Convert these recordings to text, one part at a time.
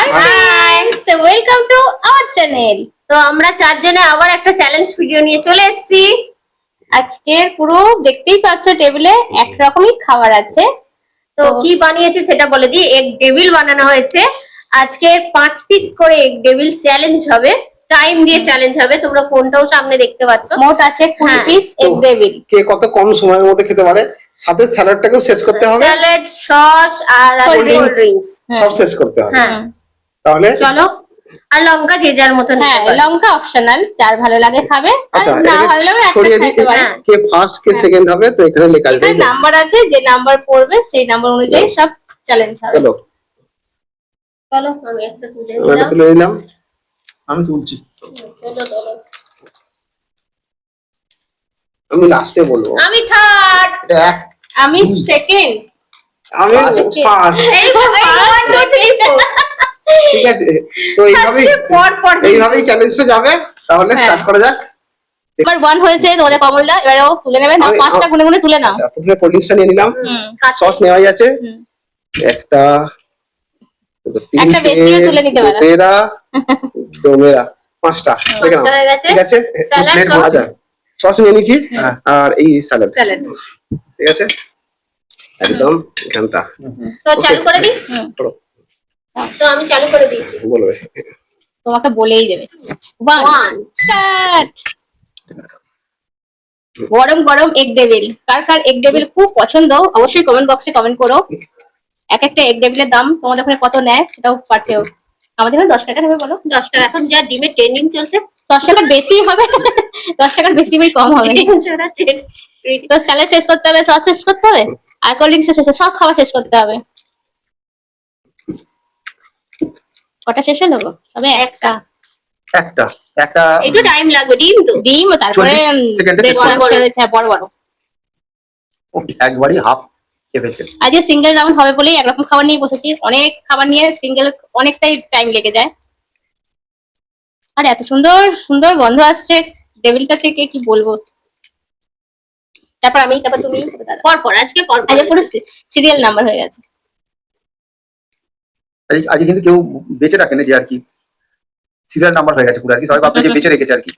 High friends, welcome to our channel. তো আমরা চারজনে আবার একটা চ্যালেঞ্জ ভিডিও নিয়ে চলে এসেছি। আজকে পুরো দেখতেই পাচ্ছ টেবিলে একরকমই খাবার আছে। তো কি বানিয়েছে সেটা বলে দিই। এগ ডেভিল বানানো হয়েছে। আজকে 5 পিস করে এগ ডেভিল চ্যালেঞ্জ হবে। টাইম দিয়ে চ্যালেঞ্জ হবে। তোমরা ফোনটাও সামনে দেখতে পাচ্ছ। মোট আছে 20 পিস এগ ডেভিল। কে কত কম সময়ের মধ্যে খেতে পারে, সাথে স্যালাডটাকেও শেষ করতে হবে। স্যালাড, সস আর কোল্ড ড্রিঙ্কস সব শেষ করতে হবে। তাহলে চলো। আর লঙ্কা যে যার মতন। হ্যাঁ, লঙ্কা অপশনাল, যার ভালো লাগে খাবে, আর না ভালো লাগে একটা খেতে পারে। কে ফার্স্ট কে সেকেন্ড হবে তো এখানে লেখা আছে। এখানে নাম্বার আছে, যে নাম্বার পড়বে সেই নাম্বার অনুযায়ী সব চ্যালেঞ্জ হবে। চলো চলো, আমি একটা তুলে নিলাম। আমি তুলছি। চলো। আমি লাস্টে বলবো। আমি থার্ড। আমি সেকেন্ড। আমি ফার্স্ট। ঠিক আছে, তো এইভাবেই চ্যালেঞ্জটা যাবে। তাহলে স্টার্ট করা যাক। এবার 1 হয়েছে তোমাদের কমলদা, এবারেও তুলে নেবে না, 5টা গুনে গুনে তুলে নাও। আচ্ছা, প্রথমে কোল্ড ড্রিঙ্কসটা নিয়ে নিলাম। সস নেওয়াই আছে। একটা বেশিও তুলে নিতে পারো। তেরা তো মেরা 5টা দেখে নাও। ঠিক আছে, প্লেট ভরা যায়। সস নিয়ে নিয়েছি আর এই স্যালাড। ঠিক আছে, একদম এখানটা। তো চালু করে দিই। তো আমি চালু করে দিয়েছি। বলবে, তোমাকে বলেই দেবে। 1 স্টার্ট। গরম গরম এগ ডেভিল। কার কার এগ ডেভিল খুব পছন্দ অবশ্যই কমেন্ট বক্সে কমেন্ট করো। এক একটা এগ ডেভিলের দাম তোমাদের ওখানে কত নেয় সেটাও পাঠিও। আমাদের এখানে 10 টাকা নেবে বলো। 10 টাকা। এখন যা ডিমের ট্রেন্ডিং চলছে, 10 টাকা বেশি হবে। 10 টাকা বেশি বই কম হবে। তো স্যালাড শেষ করতে হবে, সস শেষ করতে হবে, আর কোল্ড ড্রিঙ্কস শেষ, সব খাবার শেষ করতে হবে। কটা শেষ হলো? তবে একটা একটু টাইম লাগবে। ডিম তারপরে বড় বড় একবারই হাফ খেয়েছে। আজকে সিঙ্গেল রাউন্ড হবে বলেই একরকম খাবার নিয়ে বসেছি। অনেক খাবার নিয়ে সিঙ্গেল অনেকটাই টাইম লেগে যায়। আর এত সুন্দর সুন্দর গন্ধ আসছে ডেভিলটা থেকে, কি বলবো। তারপর তুমি পর আজকে পুরো সিরিয়াল নাম্বার হয়ে গেছে। আজকে কিন্তু কেউ বেঁচে রাখে না, যে আর কি সিরিয়াল নাম্বার হয়ে গেছে পুরো, আর কি সবাই ভাবতে যে বেঁচে রেখেছে আর কি।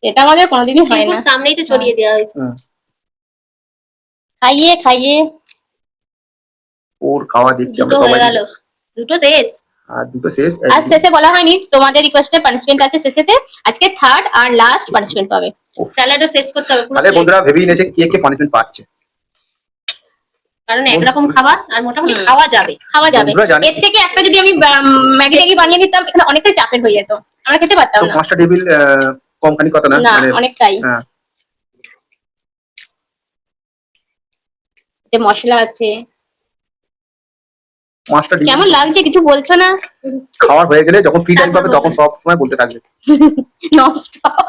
এটা আমাদের কোনোদিনই হয় না। সামনেই তো ছড়িয়ে দেওয়া হয়েছে। খাইয়ে ওর খাওয়া দেখছি আমরা সবাই। দুটো শেষ। আর দুটো শেষ। আর শেষে বলা হয়নি তোমাদের রিকোয়েস্টে পানিশমেন্ট আছে শেষেতে। আজকে থার্ড আর লাস্ট পানিশমেন্ট পাবে। স্যালাডও শেষ করতে হবে পুরো। তাহলে বন্ধুরা ভেবেই নিয়েছে কে পানিশমেন্ট পাচ্ছে, কারণ একরকম খাবার আর মোটামুটি খাওয়া যাবে। এর থেকে একটা যদি আমি ম্যাগি বানিয়ে নিতাম, এখানে অনেকটাই চাপের হয়ে যেত, আমরা খেতে পারতাম না। 5টা টেবিল কমখানি কথা না, মানে অনেকটাই। এতে মশলা আছে। 5টা টেবিল কেমন লাগছে কিছু বলছো না? খাওয়ার হয়ে গেলে যখন ফ্রি টাইম পাবে তখন সব সময় বলতে থাকবে ননস্টপ।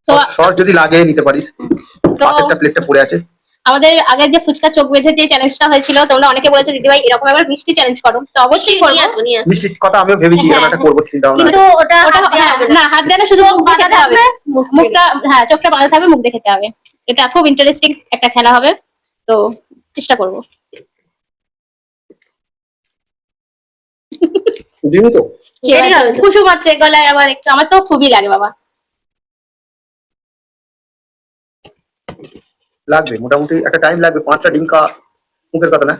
তো সস যদি লাগে নিতে পারিস। পাশেরটা প্লেটটা পড়ে আছে। আমাদের আগের যে ফুচকা চোখ বেঁধে যে চ্যালেঞ্জটা হয়েছিল, তোমরা অনেকে বলেছো দিদি ভাই এরকম একবার মিষ্টি চ্যালেঞ্জ করো। তো অবশ্যই করব। মিষ্টির কথা আমিও ভেবেছি এটা করব, চিন্তা ভাবনা। কিন্তু ওটা না, হাত দেওয়া না, শুধু মুখ বাঁধা থাকবে। মুখটা চোখটা বাঁধা থাকবে, মুখ দেখে খেতে হবে। এটা খুব ইন্টারেস্টিং একটা খেলা হবে, তো চেষ্টা করব। দিমু তো কুসুম আছে গলায় আবার একটু, আমার তো খুবই লাগে বাবা। লাগবে মোটামুটি একটা টাইম লাগবে। 5টা ডিম কা মুখের কথা না।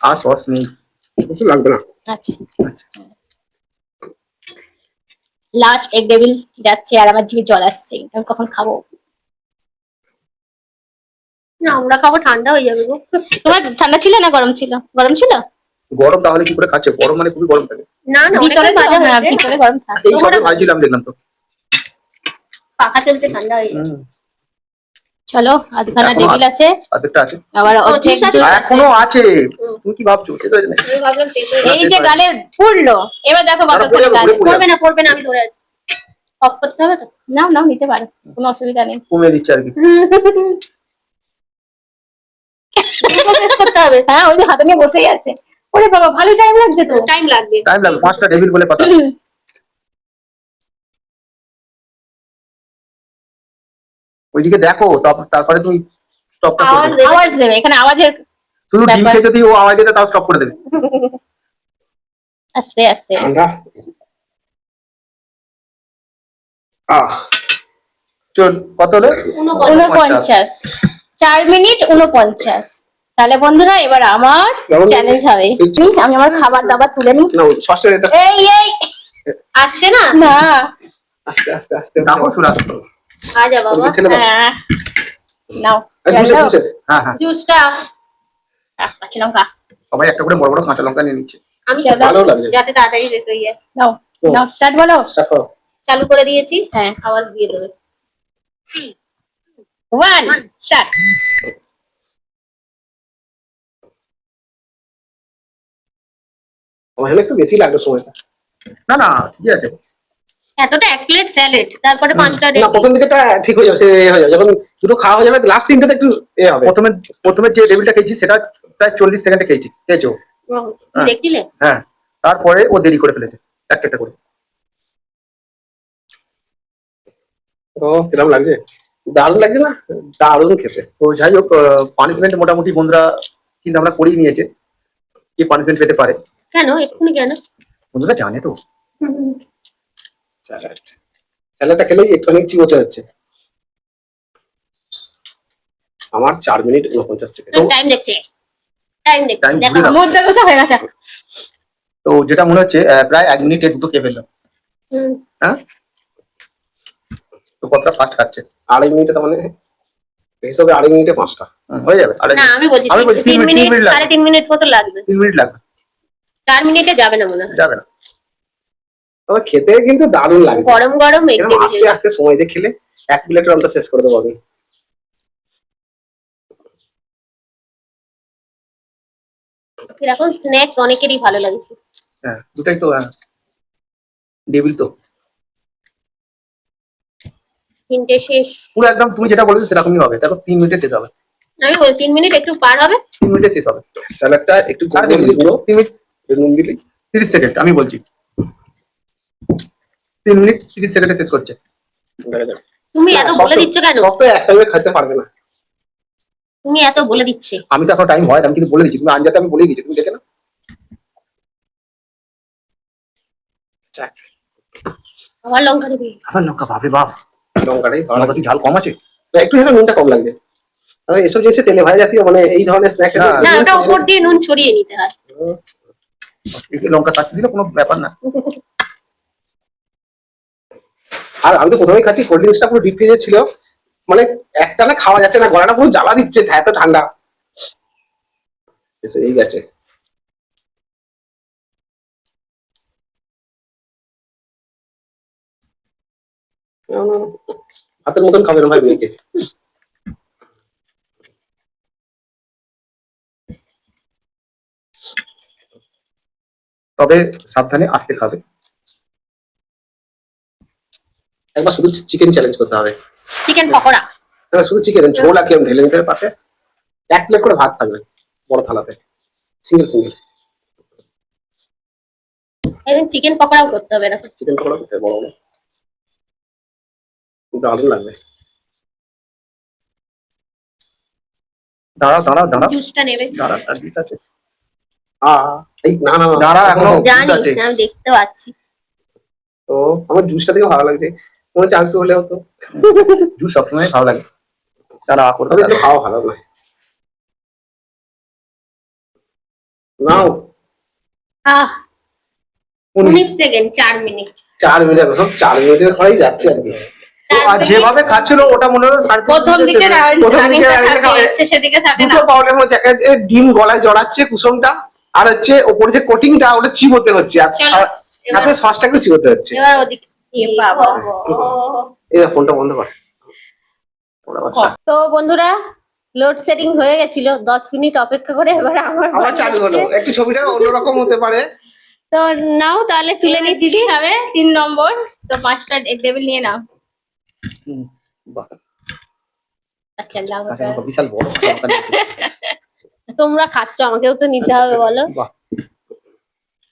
আর সস নেই, কিছু লাগবে না। আচ্ছা, লাস্ট এগ ডেভিল যাচ্ছে আর আমার জিভে জল আসছে। আমি কখন খাবো? না, আমরা খাবো, ঠান্ডা হয়ে যাবে গো। তোমার ঠান্ডা ছিল না গরম ছিল? গরম ছিল। গরম তাহলে কি করে খাচ্ছে? গরম মানে খুবই গরম থাকে। না না, ভিতরে ভাজা হয়েছে, ভিতরে গরম থাকে। এই সবে ভাজছিলাম দেখলাম তো। পাখা চলছে, ঠান্ডা হয়ে যাবে। চলো, আধখানা ডেভিল আছে। আধটা আছে আবার অর্ধেক এখনো আছে। তুমি কি ভাবছো শেষ হয়ে যাবে? আমি ভাবলাম শেষ হয়ে যাবে। এই যে গালে পুরলো, এবার দেখো কতক্ষণ গালে পড়বে না। আমি ধরে আছি। অফ করতে হবে তো? নাও নিতে পারো, কোনো অসুবিধা নেই। কমে দিচ্ছে আর কি। শেষ করতে হবে। হ্যাঁ, ওই যে হাতে নিয়ে বসেই আছে। ওরে বাবা, ভালো টাইম লাগছে তো। টাইম লাগবে 5টা টেবিল বলে কথা। ওইদিকে দেখো, তারপরে তুমি স্টপটা করে দেবে। আওয়াজ দেবে এখানে, আওয়াজের শুধু ডিম ব্যাপার। খেয়ে যদি ও আওয়াজ দিতে তাও স্টপ করে দেবে। আস্তে আস্তে। ঠান্ডা। চল, কত হলো? 49, 4 মিনিট 49। তাহলে বন্ধুরা এবার আমার চ্যালেঞ্জ হবে। আমি আমার খাবার দাবার তুলে নিই। না সসের এটা এই আসছে না না, আস্তে আস্তে আস্তে দেখো চুলা। আজা বাবা। হ্যাঁ নাও হ্যাঁ হ্যাঁ, জুসটা। কাঁচা লঙ্কা সবাই একটা করে বড় বড় কাঁচা লঙ্কা নিয়ে নিচ্ছে। আমি ভালো লাগছে। যাতে তাড়াতাড়ি শেষ হয়ে যায়। নাও নাও, স্টার্ট বলো। স্টার্ট করো। চালু করে দিয়েছি, হ্যাঁ আওয়াজ দিয়ে দেবে। 1 স্টার্ট। আমার জন্য একটু বেশি লাগলো সময়টা। না না, ঠিক আছে। এতটা 1 প্লেট স্যালাড, তারপরে 5টা না প্রথম দিকেটা ঠিক হয়ে যাবে, সে হয়ে যাবে, যখন দুটো খাওয়া হয়ে যাবে লাস্ট তিনটাতে একটু হবে। প্রথমে যে টেবিলটা খেয়েছি সেটা প্রায় 40 সেকেন্ডে খেয়েছো। দেখছিলে? হ্যাঁ, তারপরে ও দেরি করে ফেলেছে একটা একটা করে। ও কিরকম লাগছে? দারুণ লাগছে না? দারুণ খেতে। তো যাই হোক, পানিশমেন্ট মোটামুটি বন্ধুরা কিন্তু আমরা করেই নিয়েছে। কি পানিশমেন্ট পেতে পারে কেন এক্ষুনি কেন? বন্ধুরা জানে তো। স্যালাডটা খেলেই একটুখানি চিবোতে হচ্ছে। আমার 4 মিনিট 49 সেকেন্ড। টাইম দেখছে, টাইম দেখছে। Time দেখো ঘুরে দাও। মধ্যে বসে হয়ে গেছে। তো যেটা মনে হচ্ছে প্রায় 1 মিনিটে দুটো খেয়ে ফেললাম। হ্যাঁ, তো কতটা ফাস্ট খাচ্ছে। 2.5 মিনিটে, তার মানে হিসাবে 2.5 মিনিটে 5টা হয়ে যাবে। না আমি বলছি 3 মিনিট, 3.5 মিনিট মতো লাগবে। 3 মিনিট লাগবে। 4 মিনিটে যাবে না মনে হয়। যাবে না। তবে খেতে কিন্তু দারুণ লাগে। গরম গরম এরকম আস্তে আস্তে সময় দিয়ে খেলে 1 প্লেটের অন্তত শেষ করে দেবো আমি। এরকম স্ন্যাক্স অনেকেরই ভালো লাগে। হ্যাঁ, দুটাই তো ডেবিল তো। তিনটে শেষ। পুরো একদম তুমি যেটা বলেছো সেরকমই হবে। দেখো 3 মিনিটে শেষ হবে। আমি বলি 3 মিনিট একটু পার হবে। 3 মিনিটে শেষ হবে। স্যালাডটা একটু সাড়ে গরম তিন গুঁড়ো, 3 মিনিট নুন দিলি 30 সেকেন্ড আমি বলছি। 3 মিনিট 30 সেকেন্ডে শেষ করছে। তুমি এত বলে দিচ্ছ কেন? সব তো একটা খেতে পারবে না। তুমি এত বলে দিচ্ছে। আমি তো এখন টাইম হয়, আমি কিন্তু বলে দিচ্ছি। তুমি আনজাতে আমি বলেই দিচ্ছি, তুমি দেখে না। আমার লঙ্কা দেবে। আমার লঙ্কা, বাপরে বাপ, লঙ্কাটাই ভালো লঙ্কা কি ঝাল কম আছে? একটু যেন নুনটা কম লাগছে। তবে এসব জিনিসে তেলে ভাজা জাতীয় মানে এই ধরনের স্ন্যাক্স না ওটা উপর দিয়ে নুন ছড়িয়ে নিতে হয়। লঙ্কা চাটনি দিলে কোনো ব্যাপার না। আর আমি তো প্রথমেই খাচ্ছি, কোল্ড ড্রিঙ্কসটা পুরো ডিপ ফ্রিজে ছিল, মানে একটা না খাওয়া যাচ্ছে না, গলাটা পুরো জ্বালা দিচ্ছে, এত ঠান্ডা। এই গেছে। হাতের মতন খাবে না ভাই মেয়েকে। তবে সাবধানে আস্তে খাবে। একবার শুধু চিকেন চ্যালেঞ্জ করতে হবে। চিকেন পকোড়া। শুধু চিকেন ঝোল আর কেমন ঢেলে নিতে পাশে 1 প্লেট করে ভাত থাকবে বড় থালাতে, সিঙ্গেল সিঙ্গেল। একদিন চিকেন পকোড়াও করতে হবে না? চিকেন পকোড়া করতে বড় বড় দারুণ লাগবে। দাঁড়াও দাঁড়াও দাঁড়াও, জুসটা নেবে। দাঁড়া, আর দিস আছে। এই না না দাঁড়া, এখনো জানি আছে। আমি দেখতে পাচ্ছি। তো আমার জুসটা দেখে ভালো লাগছে, মনে হচ্ছে আরেকটু হলে হতো। জুস সবসময় ভালো লাগে। দাঁড়া করতে তবে একটু খাওয়া ভালো নয়। নাও 19 সেকেন্ড, 4 মিনিট। 4 মিনিট, সব 4 মিনিটের পরেই যাচ্ছে আর কি। আর যেভাবে খাচ্ছিল ওটা মনে হলো প্রথম দিকে শেষের দিকে থাকে না। দুটো প্রবলেম হচ্ছে, একটা ডিম গলায় জড়াচ্ছে কুসুমটা, আর হচ্ছে ওপরে যে কোটিংটা ওটা চিবোতে হচ্ছে, আর সাথে সসটাকেও চিবোতে হচ্ছে। এবার ওদিকে বাবা, এই ফোনটা বন্ধ কর। তো বন্ধুরা লোড সেটিং হয়ে গেছিল, 10 মিনিট অপেক্ষা করে এবার আবার চালু হলো। একটু ছবিটা অন্যরকম হতে পারে। তো নাও তাহলে তুলে নিচ্ছি। হবে 3 নম্বর। তো 5টা টেবিল নিয়ে নাও। আচ্ছা নাও। বিশাল বড়। তোমরা খাচ্ছ, আমাকেও তো নিতে হবে বলো।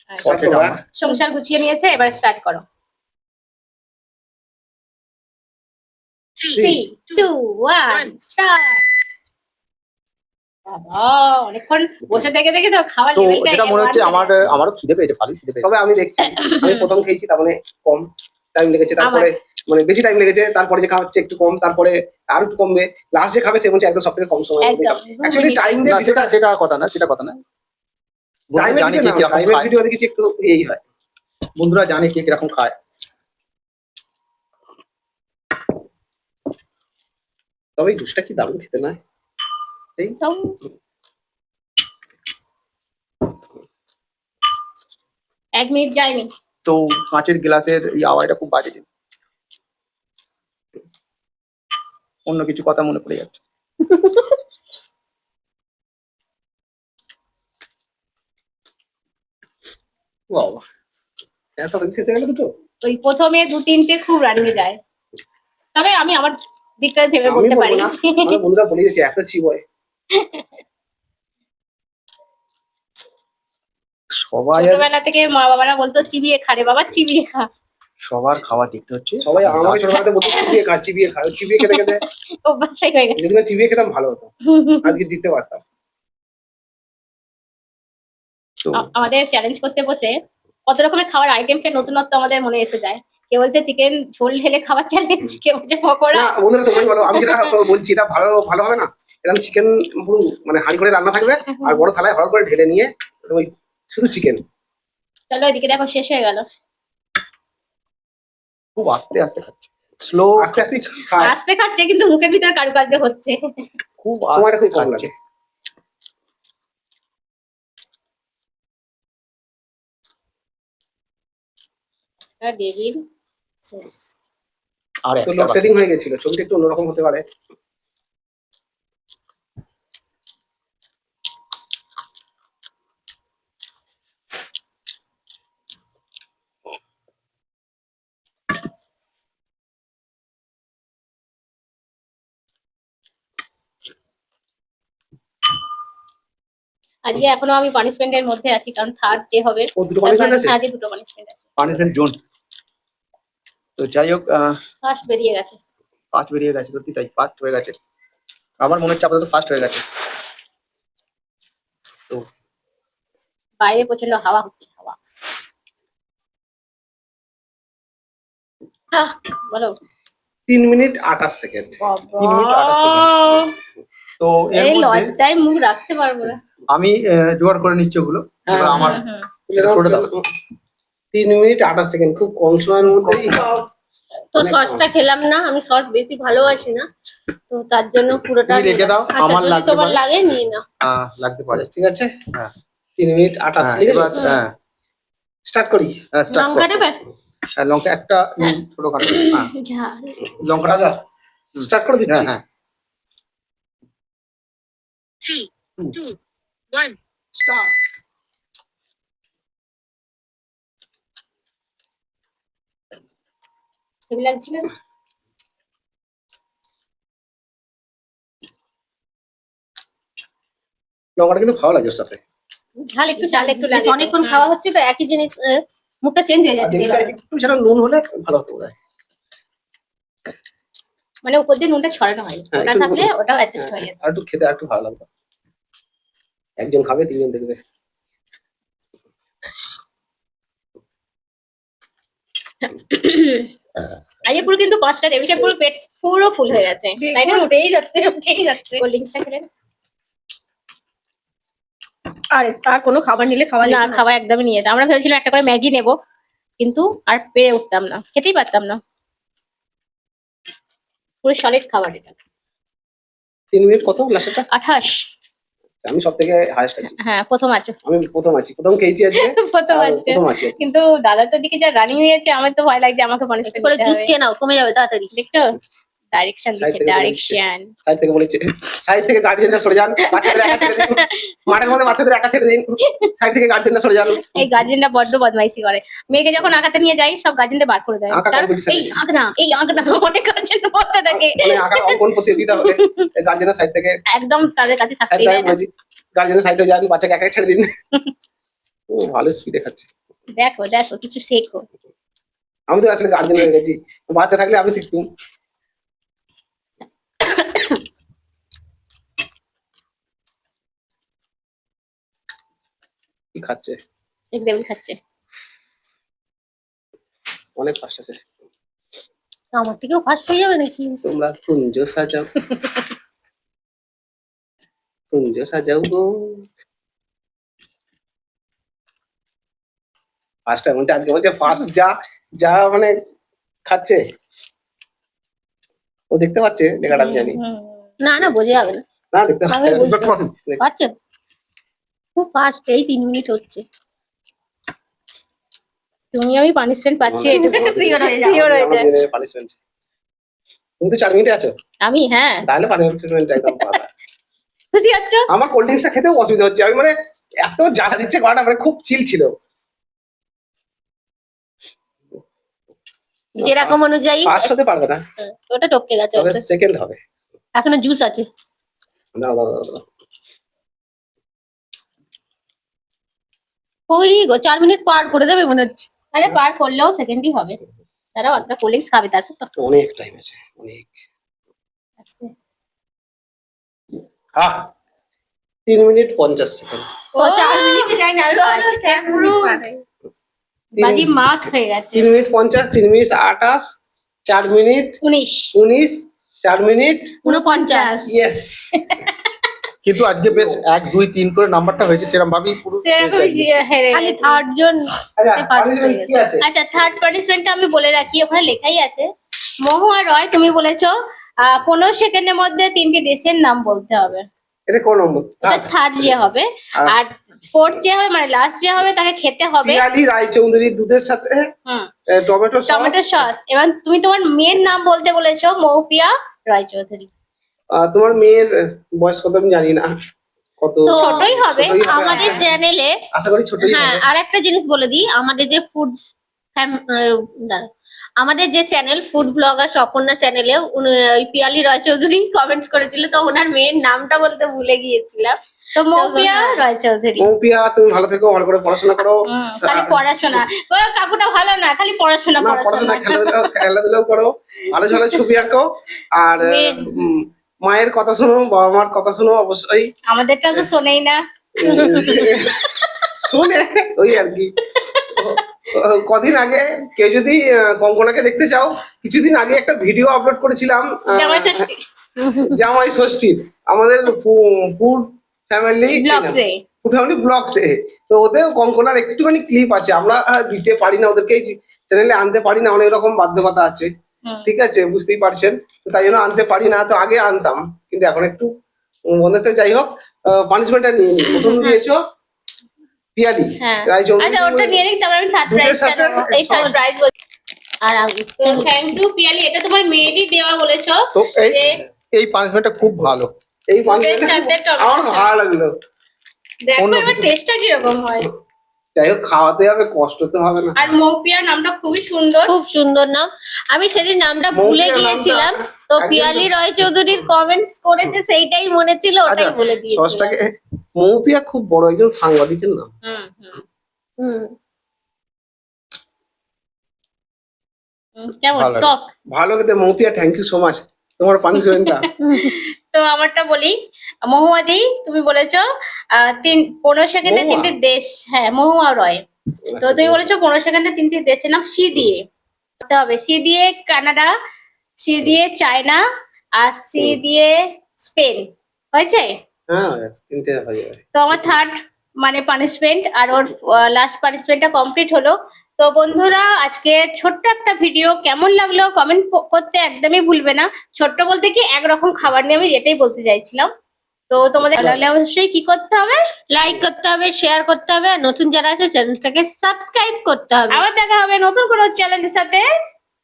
সস এটা আমার। সংসার গুছিয়ে নিয়েছে, এবার স্টার্ট করো। 3 2 1 স্টার্ট। বাবা অনেকক্ষণ বসে থেকে দেখে তো খাওয়ার তো লেভেলটা যেটা মনে হচ্ছে আমারও খিদে পেয়েছে, ভালোই খিদে পেয়েছে। তবে আমি দেখছি আমি প্রথম খেয়েছি তার মানে কম টাইম লেগেছে, তারপরে মানে বেশি টাইম লেগেছে, তারপরে যে খাওয়াচ্ছে একটু কম, তারপরে আর একটু কমবে, লাস্ট যে খাবে সে বলছে একদম সবথেকে কম সময় একদম অ্যাকচুয়ালি টাইম দিয়ে না সেটা সেটা কথা না, সেটা কথা না। বন্ধুরা জানে কে কিরকম টাইমের খায়, ভিডিও দেখেছি একটু এই হয়। বন্ধুরা জানে কে কিরকম খায়। তবে এই জুসটা কি দারুণ খেতে না, এই 1 মিনিট যায়নি। তো কাঁচের গ্লাসের এই আওয়াজটা খুব বাজে জিনিস। অন্য কিছু কথা মনে পড়ে যাচ্ছে। বাবা এত দিন শেষে গেল দুটো। ওই প্রথমে 2-3টে খুব রানিয়ে যায়, তবে আমি আমার দিকটা ভেবে আমি বলতে বলবো পারি। না, আমার বন্ধুরা বলে দিয়েছে এত চিবয়। সবাই ছোটবেলা থেকে মা বাবারা বলতো চিবিয়ে খা রে বাবা, চিবিয়ে খা। সবার খাওয়া দেখতে হচ্ছে। সবাই আমাকে ছোটবেলাতে বলতো চিবিয়ে খা চিবিয়ে খা, চিবিয়ে খেতে খেতে অভ্যাসটাই হয়ে গেছে। যদি না চিবিয়ে খেতাম ভালো হতো, আজকে জিততে পারতাম। তো আমাদের চ্যালেঞ্জ করতে বসে কত রকমের খাবার আইটেমকে নতুনত্ব আমাদের মনে এসে যায়। কেউ বলছে চিকেন ঝোল ঢেলে খাবার চ্যালেঞ্জ, কেউ বলছে পকোড়া। না বন্ধুরা তোমরাই বলো, আমি যেটা বলছি এটা ভালো ভালো হবে না? এরকম চিকেন পুরো মানে হাঁড়ি করে রান্না থাকবে আর বড় থালায় হড় করে ঢেলে নিয়ে ওই শুধু চিকেন। চলো এদিকে দেখো শেষ হয়ে গেল। খুব আস্তে আস্তে খাচ্ছে, স্লো আস্তে আস্তে খায়, আস্তে খাচ্ছে কিন্তু মুখের ভিতর কারুকার্য হচ্ছে। খুব সময়টা খুব কম খাচ্ছে। লাগে। ডেভিড শেষ। আর তো একটা লোডশেডিং হয়ে গেছিল, ছবিটা একটু অন্যরকম হতে পারে। আজকে এখনো আমি পানিশমেন্টের মধ্যে আছি, কারণ থার্ড যে হবে ও দুটো পানিশমেন্ট আছে, আজকে দুটো পানিশমেন্ট আছে। Punishment zone. তো যাই হোক, ফার্স্ট বেরিয়ে গেছে। ফার্স্ট বেরিয়ে গেছে, সত্যি তাই ফার্স্ট হয়ে গেছে। আমার মনে হচ্ছে আপাতত ফার্স্ট হয়ে গেছে। তো বাইরে প্রচন্ড হাওয়া হচ্ছে, হাওয়া। বলো। 3 মিনিট 28 সেকেন্ড। 3 minute 28 second. তো এর এই মধ্যে লজ্জায় মুখ রাখতে পারবো না। আমি জোগাড় করে নিচ্ছি ওগুলো। এবার আমার হুম। এটা সরে দাও। 3 মিনিট 28 সেকেন্ড, খুব কম সময়ের মধ্যেই। তো সসটা খেলাম না, আমি সস বেশি ভালোবাসি না, তো তার জন্য পুরোটা তুমি রেখে দাও, আচ্ছা, আমার যদি লাগতে তোমার পারে। লাগে নিয়ে নাও। লাগতে পারে। ঠিক আছে, হ্যাঁ 3 মিনিট 28 হ্যাঁ, লিখে এবার হ্যাঁ স্টার্ট করি। স্টার্ট লঙ্কা করো। নেবে? লঙ্কা একটা ছোটখাটো। হ্যাঁ ঝাল। লঙ্কাটা রাজা স্টার্ট করে দিচ্ছি। হ্যাঁ 3 2 1 স্টার্ট। হেভি লাগছিল না? লঙ্কাটা কিন্তু ভালো লাগে ওর সাথে। ঝাল একটু লাগে, অনেকক্ষণ খাওয়া হচ্ছে তো একই জিনিস, মুখটা চেঞ্জ হয়ে আর যাচ্ছে। যেটা একটু সেটা নুন হলে ভালো হতো বোধহয়। মানে উপর দিয়ে নুনটা ছড়ানো হয়, হ্যাঁ, ওটা একটু থাকলে ওটাও অ্যাডজাস্ট হয়ে যেত। আর একটু খেতে আর একটু ভালো লাগতো। একজন খাবে, 3 জন দেখবে। আজকে পুরো কিন্তু পাঁচটা টেবিলটা পুরো পেট পুরো ফুল হয়ে গেছে, তাই না? উঠেই যাচ্ছে কোল্ড ড্রিঙ্কসটা খেলে। আরে আর কোনো খাবার নিলে খাওয়া না, যেত না। খাওয়া একদমই নিয়ে যেত। আমরা ভেবেছিলাম একটা করে ম্যাগি নেব, কিন্তু আর পেরে উঠতাম না, খেতেই পারতাম না। পুরো সলিড খাবার এটা। 3 মিনিট কত লাস্টটা? 28। আমি সব থেকে হাইয়েস্ট আছি, হ্যাঁ প্রথম আছে। আমি প্রথম আছি, প্রথম খেয়েছি আজকে। প্রথম আর আছে, প্রথম আছি। কিন্তু দাদা তো দিকে যা রানিং হয়েছে, আমার তো ভয় লাগছে আমাকে পানিশমেন্ট করে দিতে জুস হবে। খেয়ে নাও, কমে যাবে তাড়াতাড়ি। দেখছো ডাইরেকশন Side দিচ্ছে, থেকে বলে ডাইরেকশন। সাইড থেকে বলেছে, সাইড থেকে গার্জিয়ানরা সরে যান, বাচ্চাদের একা ছেড়ে দিন, মাঠের মধ্যে বাচ্চাদের একা ছেড়ে দিন, সাইড থেকে গার্জিয়ানরা সরে যান। এই গার্জেনরা বড্ড বদমাইশি করে, মেয়েকে যখন আঁকাতে নিয়ে যাই সব গার্জেনদের বার করে দেয়। আঁকা কারণ competition এই এ। আঁক না, এই আঁক না, অনেক গার্জেন বলতে থাকে। মানে আঁকা অঙ্কন প্রতিযোগিতা হলে গার্জিয়ানরা সাইড থেকে একদম তাদের কাছে সাইড থাকতেই থেকে দেয় না। বলেছি গার্জিয়ানরা সাইডে যান, বাচ্চাকে একা ছেড়ে দিন। ও ভালো স্পিডে খাচ্ছে। দেখো দেখো কিছু শেখো। আমি তো আসলে গার্জিয়ান হয়ে গেছি, বাচ্চা থাকলে আমি শিখতুম। কি খাচ্ছে, টেবিল খাচ্ছে। অনেক ফাস্ট আছে। আমার থেকেও ফার্স্ট হয়ে যাবে নাকি? তোমরা কুঞ্জ সাজাও, কুঞ্জ সাজাও গো। ফার্স্টটা মানে আজকে বলছে ফার্স্ট যা যা মানে খাচ্ছে ও দেখতে পাচ্ছে, লেখাটা আমি জানি না না, বোঝা যাবে না। না, দেখতে আমি বুঝতে পাচ্ছে। পারছো? খুব ফার্স্ট, এই 3 মিনিট হচ্ছে। তুমি আমি পানিশমেন্ট পাচ্ছি এটুকু Sure হয়ে যাও। Sure হয়ে যায়। পানিশমেন্ট। তুমি তো 4 মিনিটে আছো, আমি হ্যাঁ তাহলে পানিশমেন্ট একদম পাবা। খুশি হচ্ছ? আমার কোল্ড ড্রিঙ্কসটা খেতেও অসুবিধা হচ্ছে, আমি মানে এত জ্বালা দিচ্ছে গলাটা, মানে খুব চিল ছিল। যেরকম অনুযায়ী ফার্স্ট হতে পারবে না, ওটা টপকে গেছে। তবে ওটা সেকেন্ড হবে। এখনো জুস আছে। দাও দাও দাও দাও। ওই গো 4 মিনিট পার করে দেবে মনে হচ্ছে। আরে পার করলেও সেকেন্ডই হবে, তারা অতটা কোল্ড ড্রিঙ্কস খাবে তারপর তো অনেক টাইম আছে, অনেক। আসতে। 3 মিনিট 50 সেকেন্ড। ও 4 মিনিটে যাই না, আজকে পুরো বাজি মাত হয়ে গেছে। 3 minute 50, 3 minute 28, 4 minute 19 19, 4 minute 49। Yes. কিন্তু আজকে বেশ 1 2 3 করে নাম্বারটা হয়েছে, সেরকম ভাবেই পুরো সেরকম হেরে খালি গেছে। থার্ড জন আচ্ছা সে first punishment হয়ে কি আছে? আচ্ছা থার্ড পানিশমেন্টটা আমি বলে রাখি, ওখানে লেখাই আছে। মহু আর রয় তুমি বলেছো 15 সেকেন্ডের মধ্যে 3টি দেশের নাম বলতে হবে। এটা কোন নম্বর? এটা থার্ড যে হবে, আর ফোর্থ যে হবে মানে লাস্ট যে হবে তাকে খেতে হবে। পিয়ালি রায়চৌধুরী দুধের সাথে হুম টমেটো টমেটো সস। এবার তুমি তোমার মেয়ের নাম বলতে বলেছো মৌপিয়া রায়চৌধুরী। তোমার মেয়ের বয়স কত আমি জানি না, কত তো ছোটই হবে। ছোটই হবে। আমাদের চ্যানেলে আশা করি ছোটই হ্যাঁ হবে। আর একটা জিনিস বলে দিই, আমাদের যে ফুড আমাদের যে চ্যানেল ফুড ব্লগার স্বপর্ণা চ্যানেলে ওই পিয়ালি রায়চৌধুরী কমেন্টস করেছিল, তো ওনার মেয়ের নামটা বলতে ভুলে গিয়েছিলাম। তো মৌপিয়া হ্যাঁ। রায়চৌধুরী। মৌপিয়া তুমি ভালো থেকো, ভালো করে পড়াশোনা করো। খালি পড়াশোনা, ও কাকুটা ভালো না, খালি পড়াশোনা না পড়াশোনা, খেলাধুলাও করো, ভালো ভালো ছবি আঁকো, আর মায়ের কথা শোনো, বাবা মার কথা শোনো অবশ্যই। আমাদেরটা তো শোনেই না। শুনে ওই আর কি। কদিন আগে কেউ যদি কঙ্কনাকে দেখতে চাও, কিছুদিন আগে একটা ভিডিও আপলোড করেছিলাম জামাই ষষ্ঠী জামাই ষষ্ঠীর, আমাদের ফুড ফ্যামিলি ব্লগসে। ফুড ফ্যামিলি ব্লগসে। তো ওতে কঙ্কনার একটুখানি ক্লিপ আছে, আমরা দিতে পারি না ওদেরকে, চ্যানেলে আনতে পারি না, অনেক রকম বাধ্যবাধা আছে, ঠিক আছে বুঝতেই পারছেন, তো তাই জন্য আনতে পারি না। তো আগে আনতাম, কিন্তু এখন একটু বন্ধুতে। যাই হোক, পানিশমেন্টটা নিয়ে নিই। প্রথম দিয়েছো পিয়ালি রায়চৌধুরী। আচ্ছা ওটা নিয়ে নিই, তারপর আমি থার্ড প্রাইজটা নেবো। এই থার্ড প্রাইজ আর থ্যাংক ইউ পিয়ালি, এটা তোমার মেয়েরই দেওয়া বলেছো। তো যে এই পানিশমেন্টটা খুব ভালো। এই দুধের সাথে আমার টমেটো ভালো লাগলো। দেখো অন্য এবার টেস্টটা কিরকম হয়। যাই হোক খাওয়াতে হবে, কষ্ট তো হবে না। আর মৌপিয়ার নামটা খুবই সুন্দর। খুব সুন্দর নাম। আমি সেদিন নামটা ভুলে মৌপিয়ার গিয়েছিলাম, নামটা তো একদম পিয়ালি রায়চৌধুরীর কমেন্টস করেছে সেইটাই মনে ছিল, ওটাই বলে দিয়েছিলাম। সসটাকে মৌপিয়া খুব বড় একজন সাংবাদিকের নাম। হুম কেমন ভালো। টক? ভালো খেতে Moupiya, thank you so much তোমার পানিশমেন্টটা। তো আমারটা বলি, মহুয়াদি তুমি বলেছো 15 সেকেন্ডে মহুয়া? 3টি দেশ। হ্যাঁ মহুয়া রয়। তো তুমি বলেছো 15 সেকেন্ডে 3টি দেশের নাম সি দিয়ে করতে হবে। সি দিয়ে কানাডা, সি দিয়ে চায়না, আর সি দিয়ে স্পেন। হয়েছে? হ্যাঁ তিনটে হয়ে যাবে। তো আমার থার্ড মানে পানিশমেন্ট, আর ওর লাস্ট পানিশমেন্টটা কমপ্লিট হলো। তো বন্ধুরা আজকে ছোট্ট একটা ভিডিও কেমন লাগলো কমেন্ট করতে একদমই ভুলবে না। ছোট্ট বলতে কি একরকম খাবার নিয়ে আমি এটাই বলতে চাইছিলাম। তো তোমাদের ভালো লাগলে অবশ্যই কি করতে হবে, লাইক করতে হবে, শেয়ার করতে হবে, আর নতুন যারা আছে চ্যানেলটাকে সাবস্ক্রাইব করতে হবে। আবার দেখা হবে নতুন কোনো চ্যালেঞ্জের সাথে।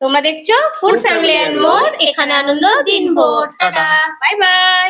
তোমরা দেখছো ফুড ফ্যামিলি এন্ড মোর, এখানে আনন্দ দিনভর। Tata, bye bye.